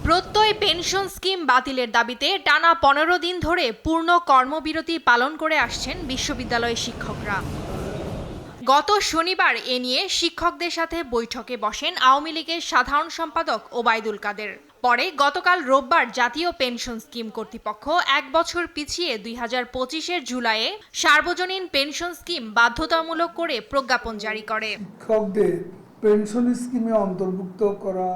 প্রত্যয় pension scheme বাতিলের দাবিতে টানা 15 দিন ধরে পূর্ণ কর্মবিরতি পালন করে আসছেন বিশ্ববিদ্যালয়ের শিক্ষকরা। গত শনিবার এ নিয়ে শিক্ষকদের সাথে বৈঠকে বসেন আওয়ামী লীগের সাধারণ সম্পাদক ওবায়দুল কাদের। পরে গতকাল রোববার জাতীয় পেনশন স্কিম কর্তৃপক্ষ 1 বছর পিছিয়ে 2025-এর জুলাইয়ে সার্বজনীন পেনশন স্কিম বাধ্যতামূলক করে প্রজ্ঞাপন জারি করে। শিক্ষকদের পেনশন স্কিমে অন্তর্ভুক্ত করা।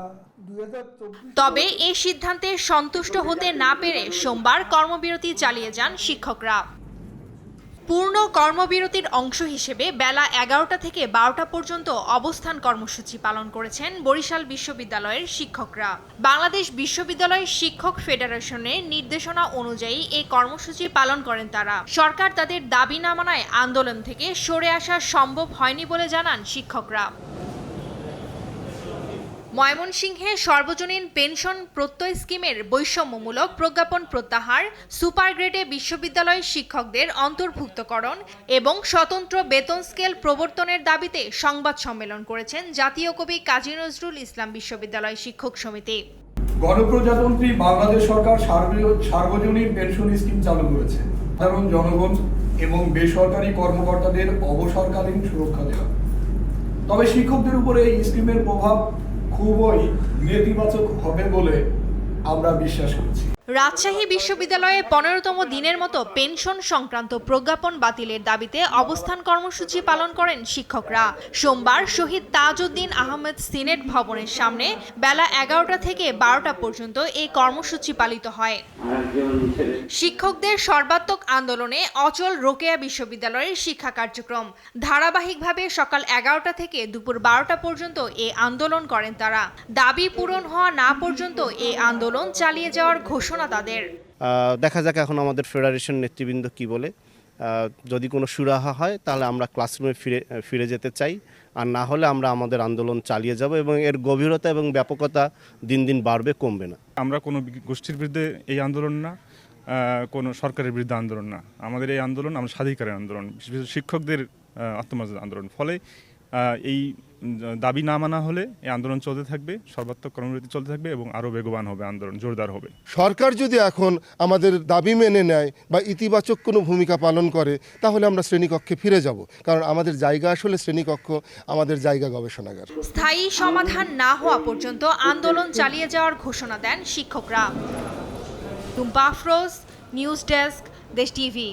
তবে এই সিদ্ধান্তে সন্তুষ্ট হতে না পেরে সোমবার কর্মবিরতি চালিয়ে যান শিক্ষকরা। পূর্ণ কর্মবিরতির অংশ হিসেবে বেলা 11টা থেকে 12টা পর্যন্ত অবস্থান কর্মসূচি পালন করেছেন বরিশাল বিশ্ববিদ্যালয়ের শিক্ষকরা। বাংলাদেশ বিশ্ববিদ্যালয় শিক্ষক ফেডারেশনের নির্দেশনা অনুযায়ী এই কর্মসূচি পালন করেন তারা। সরকার তাদের দাবি না মানায় আন্দোলন থেকে সরে আসা সম্ভব হয়নি বলে জানান শিক্ষকরা। ময়মনসিংহে সর্বজনীন পেনশন প্রত্যয় স্কিমের বৈষম্যমূলক প্রজ্ঞাপন প্রত্যাহার, সুপার গ্রেডে বিশ্ববিদ্যালয়ের শিক্ষকদের অন্তর্ভুক্তকরণ এবং স্বতন্ত্র বেতন স্কেল প্রবর্তনের দাবিতে সংবাদ সম্মেলন করেছেন জাতীয় কবি কাজী নজরুল ইসলাম বিশ্ববিদ্যালয় শিক্ষক সমিতি। গণপ্রজাতন্ত্রী বাংলাদেশ সরকার সার্বজনীন পেনশন স্কিম চালু করেছে সাধারণ জনগণ এবং বেসরকারি কর্মকর্তাদের অবসরকালীন সুরক্ষা দেওয়া। তবে শিক্ষকদের উপরে এই স্কিমের প্রভাব খুবই নেতিবাচক হবে বলে আমরা বিশ্বাস করছি। রাজশাহী বিশ্ববিদ্যালয়ে 15তম দিনের মতো পেনশন সংক্রান্ত প্রজ্ঞাপন বাতিলের দাবিতে অবস্থান কর্মসূচি পালন করেন শিক্ষকরা। সোমবার শহীদ তাজউদ্দিন আহমেদ সিনেট ভবনের সামনে বেলা 11টা থেকে 12টা পর্যন্ত এই কর্মসূচি পালিত হয়। শিক্ষকদের সর্বাত্মক আন্দোলনে অচল রোকেয়া বিশ্ববিদ্যালয়ের শিক্ষা কার্যক্রম। ধারাবাহিকভাবে সকাল 11টা থেকে দুপুর 12টা পর্যন্ত এই আন্দোলন করেন তারা। দাবি পূরণ হওয়া না পর্যন্ত এই আন্দোলন চালিয়ে যাওয়ার ঘোষণা তাদের। দেখা যাক এখন আমাদের ফেডারেশন নেতৃবৃন্দ কি বলে। যদি কোনো সুরাহা হয় তাহলে আমরা ক্লাসরুমে ফিরে যেতে চাই, আর না হলে আমরা আমাদের আন্দোলন চালিয়ে যাব এবং এর গভীরতা এবং ব্যাপকতা দিন দিন বাড়বে, কমবে না। আমরা কোনো গোষ্ঠীর বিরুদ্ধে এই আন্দোলন না, কোনো সরকারের বিরুদ্ধে আন্দোলন না। আমাদের এই আন্দোলন আমরা স্বাধিকারের আন্দোলন, বিশেষ শিক্ষকদের আত্মমর্যাদার আন্দোলন। ফলে এই দাবি না মানা হলে এই আন্দোলন চলতে থাকবে, সর্বাত্মক কর্মবিরতি চলতে থাকবে এবং আরও বেগবান হবে, আন্দোলন জোরদার হবে। সরকার যদি এখন আমাদের দাবি মেনে নেয় বা ইতিবাচক কোনো ভূমিকা পালন করে তাহলে আমরা শ্রেণীকক্ষে ফিরে যাব, কারণ আমাদের জায়গা আসলে শ্রেণীকক্ষ, আমাদের জায়গা গবেষণাগার। স্থায়ী সমাধান না হওয়া পর্যন্ত আন্দোলন চালিয়ে যাওয়ার ঘোষণা দেন শিক্ষকরা। টুম্পা আফরোজ, নিউজ ডেস্ক, দেশ টিভি।